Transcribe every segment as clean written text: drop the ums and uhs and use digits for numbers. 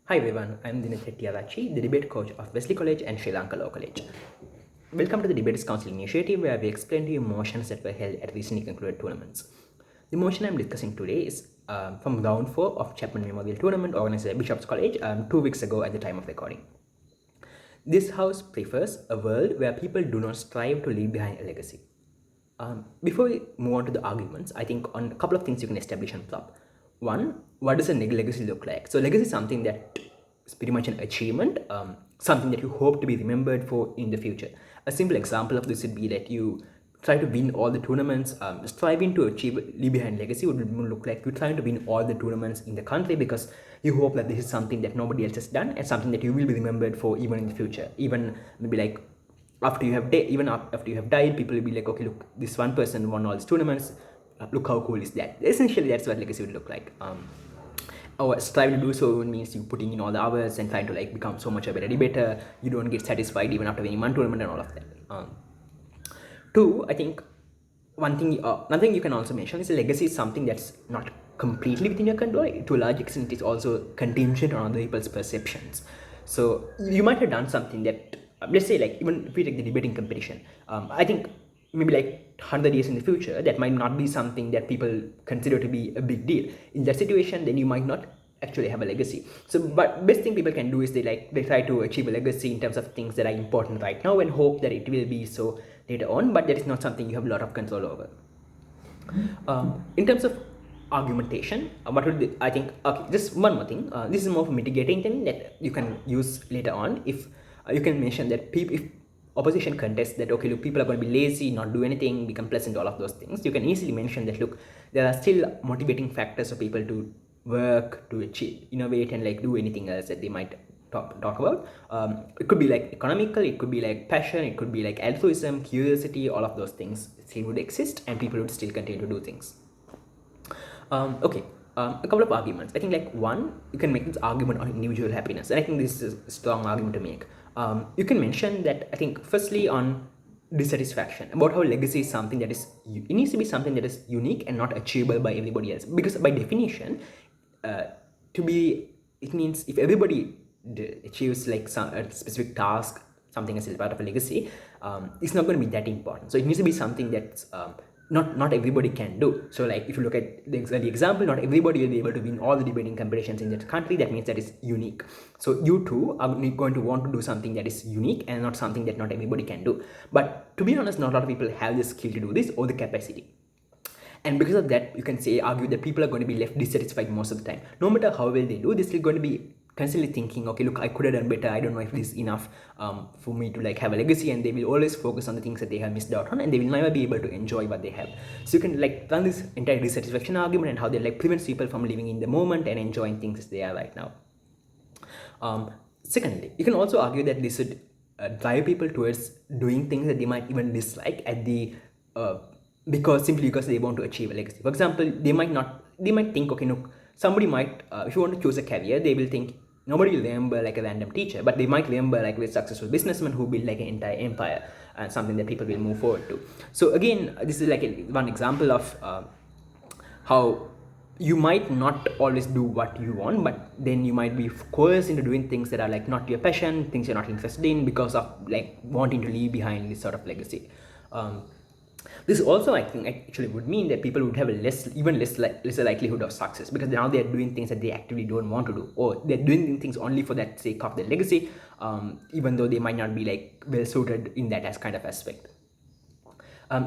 Hi everyone, I'm Dineth Hettiarachchi, the debate coach of Wesley College and Sri Lanka Law College. Welcome to the Debaters Council initiative where we explain to you motions that were held at recently concluded tournaments. The motion I'm discussing today is from round 4 of Chapman Memorial Tournament organized at Bishop's College 2 weeks ago at the time of recording. This house prefers a world where people do not strive to leave behind a legacy. Before we move on to the arguments, I think on a couple of things you can establish on top. One, what does a legacy look like? So legacy is something that is pretty much an achievement, something that you hope to be remembered for in the future. A simple example of this would be that you try to win all the tournaments. Striving to achieve leave behind legacy would look like you're trying to win all the tournaments in the country because you hope that this is something that nobody else has done and something that you will be remembered for even in the future. Even maybe like after you have after you have died, people will be like, okay, look, this one person won all these tournaments. Look how cool is that. Essentially, that's what legacy would look like. Or striving to do so means you putting in all the hours and trying to like become so much a better debater. You don't get satisfied even after winning one tournament and all of that. Two, I think one thing you can also mention is legacy is something that's not completely within your control. To a large extent, it's also contingent on other people's perceptions. So you might have done something that, let's say, like even if we take the debating competition, I think maybe like 100 years in the future, that might not be something that people consider to be a big deal. In that situation, then you might not actually have a legacy. So, but best thing people can do is they try to achieve a legacy in terms of things that are important right now and hope that it will be so later on, but that is not something you have a lot of control over. In terms of argumentation, what would be, I think, okay, just one more thing. This is more of a mitigating thing that you can use later on. If you can mention that if opposition contests that, okay, look, people are going to be lazy, not do anything, be complacent, all of those things, you can easily mention that, look, there are still motivating factors for people to work, to achieve, innovate, and like do anything else that they might talk about. It could be like economical, it could be like passion, it could be like altruism, curiosity, all of those things still would exist and people would still continue to do things. A couple of arguments. I think like one, you can make this argument on individual happiness, and I think this is a strong argument to make. You can mention that, I think, firstly on dissatisfaction about how legacy is something that is, it needs to be something that is unique and not achievable by everybody else, because by definition, it means if everybody achieves like a specific task, something as a part of a legacy, it's not going to be that important. So it needs to be something that's not everybody can do. So like if you look at the example, not everybody will be able to win all the debating competitions in that country. That means that is unique. So you too are going to want to do something that is unique and not something that not everybody can do. But to be honest, not a lot of people have the skill to do this or the capacity. And because of that, you can argue that people are going to be left dissatisfied most of the time. No matter how well they do, they're still going to be constantly thinking, okay, look, I could have done better. I don't know if this is enough for me to like have a legacy, and they will always focus on the things that they have missed out on, and they will never be able to enjoy what they have. So you can like run this entire dissatisfaction argument and how they like prevents people from living in the moment and enjoying things as they are right now. Secondly, you can also argue that this would drive people towards doing things that they might even dislike at the simply because they want to achieve a legacy. For example, they might think, okay, look, somebody might, if you want to choose a career, they will think, nobody will remember like a random teacher, but they might remember like a successful businessman who built like an entire empire and something that people will move forward to. So again, this is like one example of how you might not always do what you want, but then you might be coerced into doing things that are like not your passion, things you're not interested in because of like wanting to leave behind this sort of legacy. This also, I think, actually would mean that people would have a lesser likelihood of success because now they are doing things that they actively don't want to do, or they're doing things only for that sake of their legacy, even though they might not be like well suited in that as kind of aspect.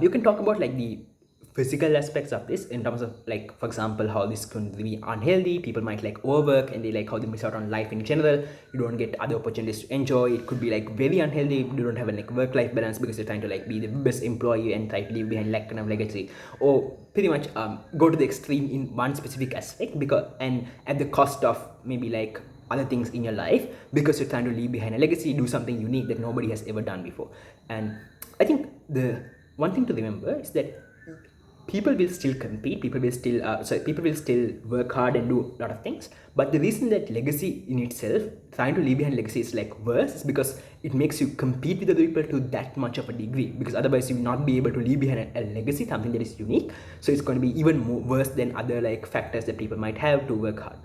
You can talk about like the physical aspects of this in terms of like, for example, how this can be unhealthy. People might like overwork and they like how they miss out on life in general. You don't get other opportunities to enjoy. It could be like very unhealthy. You don't have a like work-life balance because you're trying to like be the best employee and try to leave behind like kind of legacy, or pretty much go to the extreme in one specific aspect because and at the cost of maybe like other things in your life because you're trying to leave behind a legacy, do something unique that nobody has ever done before. And I think the one thing to remember is that people will still compete, people will still work hard and do a lot of things, but the reason that legacy in itself, trying to leave behind legacy, is like worse is because it makes you compete with other people to that much of a degree, because otherwise you will not be able to leave behind a legacy, something that is unique. So it's going to be even more worse than other like factors that people might have to work hard.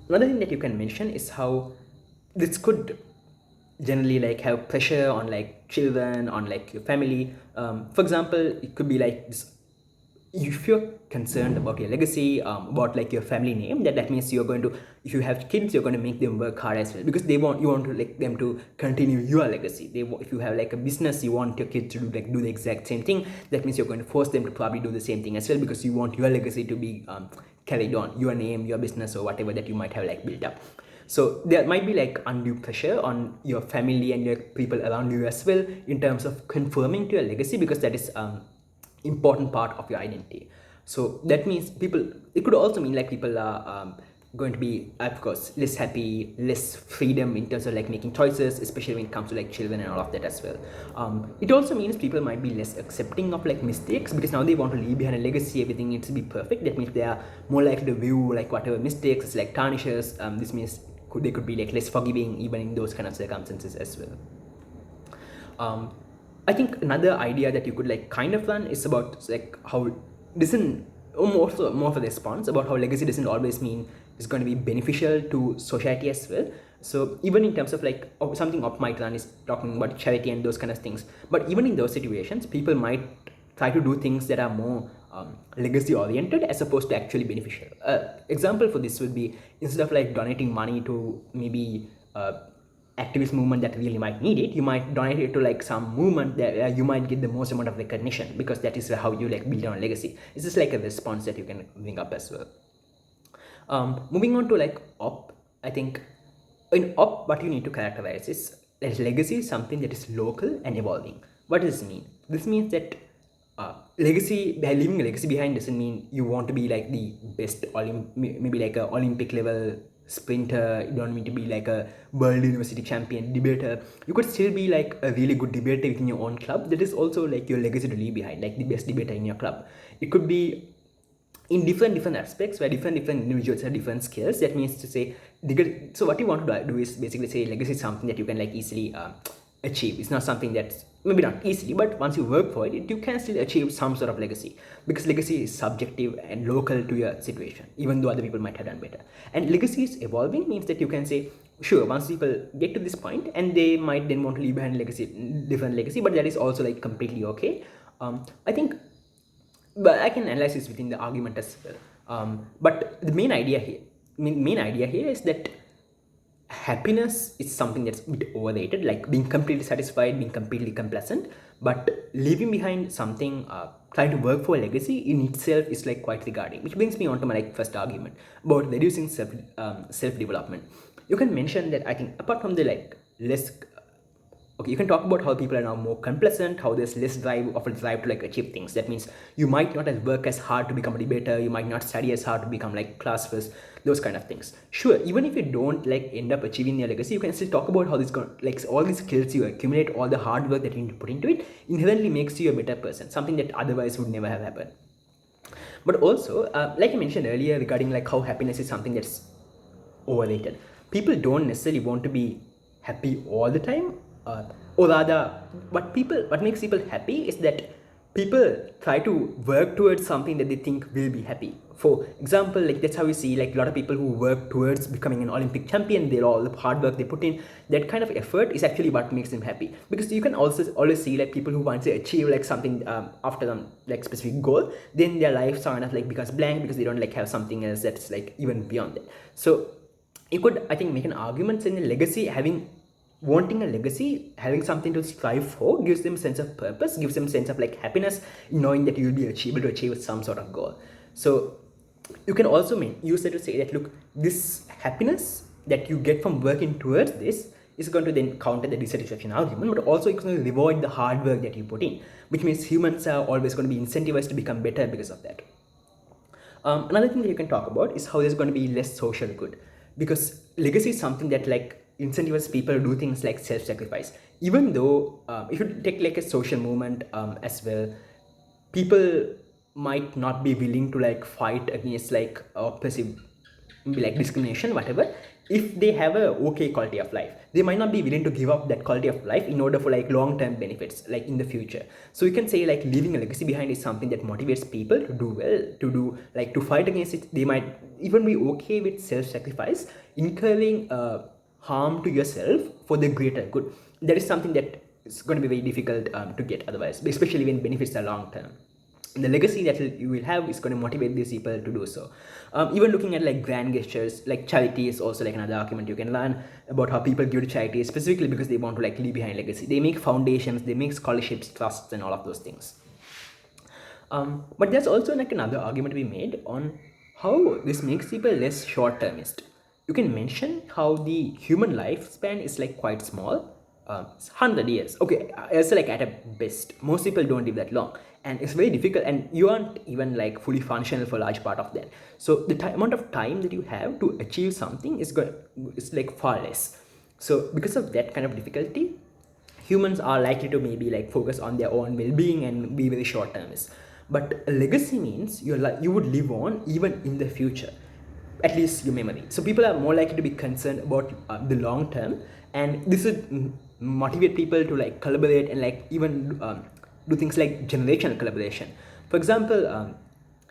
Another thing that you can mention is how this could generally like have pressure on like children, on like your family. For example, it could be like this, if you're concerned about your legacy, about like your family name, that means you're going to, if you have kids, you're going to make them work hard as well, because you want to like them to continue your legacy. If you have like a business, you want your kids to do the exact same thing. That means you're going to force them to probably do the same thing as well, because you want your legacy to be carried on, your name, your business, or whatever that you might have like built up. So there might be like undue pressure on your family and your people around you as well, in terms of conforming to your legacy, because that is important part of your identity. So that means it could also mean like people are going to be, of course, less happy, less freedom in terms of like making choices, especially when it comes to like children and all of that as well. It also means people might be less accepting of like mistakes, because now they want to leave behind a legacy, everything needs to be perfect. That means they are more likely to view like whatever mistakes as like tarnishes. This means they could be like less forgiving even in those kind of circumstances as well. I think another idea that you could like kind of learn is about like how doesn't, or more of a response about how legacy doesn't always mean it's going to be beneficial to society as well. So even in terms of like something Op might learn is talking about charity and those kind of things, but even in those situations, people might try to do things that are more legacy oriented as opposed to actually beneficial. Example for this would be, instead of like donating money to maybe activist movement that really might need it, you might donate it to like some movement that you might get the most amount of recognition, because that is how you like build on legacy. It's just like a response that you can bring up as well. Moving on to like op, I think in op what you need to characterize is that legacy is something that is local and evolving. What does this mean? This means that legacy, by leaving a legacy behind, doesn't mean you want to be like the best maybe like a Olympic level sprinter. You don't need to be like a world university champion debater. You could still be like a really good debater within your own club. That is also like your legacy to leave behind, like the best debater in your club. It could be in different aspects where different individuals have different skills. That means to say, so what you want to do is basically say legacy is something that you can like easily achieve. It's not something that's, maybe not easily, but once you work for it, you can still achieve some sort of legacy, because legacy is subjective and local to your situation, even though other people might have done better. And legacy is evolving means that you can say, sure, once people get to this point and they might then want to leave behind different legacy, but that is also like completely okay. I think, but I can analyze this within the argument as well. But the main idea here is that happiness is something that's a bit overrated, like being completely satisfied, being completely complacent. But leaving behind something, trying to work for a legacy in itself is like quite regarding, which brings me on to my like first argument about reducing self development. You can mention that I think apart from the like less, okay, you can talk about how people are now more complacent, how there's less drive to like achieve things. That means you might not work as hard to become a debater, you might not study as hard to become like class first, those kind of things. Sure, even if you don't like end up achieving your legacy, you can still talk about how this like all these skills you accumulate, all the hard work that you need to put into it, inherently makes you a better person, something that otherwise would never have happened. But also, like I mentioned earlier regarding like how happiness is something that's overrated. People don't necessarily want to be happy all the time, or rather, what makes people happy is that people try to work towards something that they think will be happy. For example, like that's how you see like a lot of people who work towards becoming an Olympic champion. They're all the hard work they put in. That kind of effort is actually what makes them happy, because you can also always see like people who once they achieve like something after them like specific goal, then their life sort of like becomes blank, because they don't like have something else that's like even beyond that. So you could, I think, make an argument saying the legacy, wanting a legacy, having something to strive for, gives them a sense of purpose, gives them a sense of like happiness, knowing that you will be able to achieve some sort of goal. So you can also use it to say that, look, this happiness that you get from working towards this is going to then counter the dissatisfaction argument, but also it's going to reward the hard work that you put in, which means humans are always going to be incentivized to become better because of that. Another thing that you can talk about is how there's going to be less social good, because legacy is something that like incentivizes people to do things like self-sacrifice. Even though if you take like a social movement as well, people might not be willing to like fight against like oppressive, maybe like discrimination, whatever. if they have a okay quality of life, they might not be willing to give up that quality of life in order for like long-term benefits like in the future. So you can say like leaving a legacy behind is something that motivates people to do well, to do like to fight against it. They might even be okay with self-sacrifice, incurring harm to yourself for the greater good. That is something that is going to be very difficult to get otherwise, especially when benefits are long-term. The legacy that you will have is going to motivate these people to do so. Even looking at like grand gestures like charity is also like another argument you can learn about how people give to charity specifically because they want to like leave behind legacy. They make foundations, they make scholarships, trusts, and all of those things. But there's also like another argument to be made on how this makes people less short-termist. You can mention how the human lifespan is like quite small, 100 years. Okay, it's like at a best. Most people don't live that long, and it's very difficult, and you aren't even like fully functional for a large part of that. So the amount of time that you have to achieve something is like far less. So because of that kind of difficulty, humans are likely to maybe like focus on their own well-being and be very short-termist. But a legacy means you would live on even in the future, at least your memory. So people are more likely to be concerned about the long term, and this would motivate people to like collaborate and like even do things like generational collaboration. For example,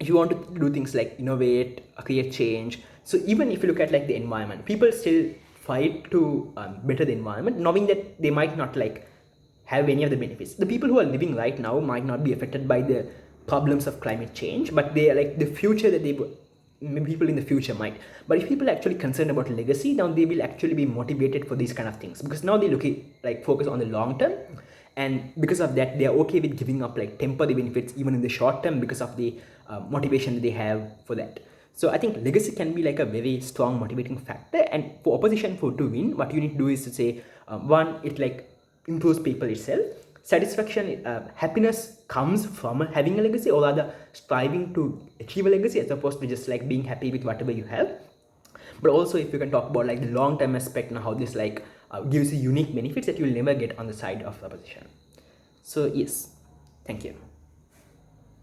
if you want to do things like innovate, create change. So even if you look at like the environment, people still fight to better the environment, knowing that they might not like have any of the benefits. The people who are living right now might not be affected by the problems of climate change, but they are like the future that people in the future might. But if people are actually concerned about legacy, now they will actually be motivated for these kind of things, because now they look at like focus on the long term, and because of that they are okay with giving up like temporary benefits even in the short term because of the motivation that they have for that. So I think legacy can be like a very strong motivating factor, and for opposition for to win, what you need to do is to say one, it like improves people itself. Satisfaction, happiness comes from having a legacy, or rather striving to achieve a legacy, as opposed to just like being happy with whatever you have. But also if you can talk about like the long-term aspect and how this like gives you unique benefits that you'll never get on the side of opposition. So yes, thank you.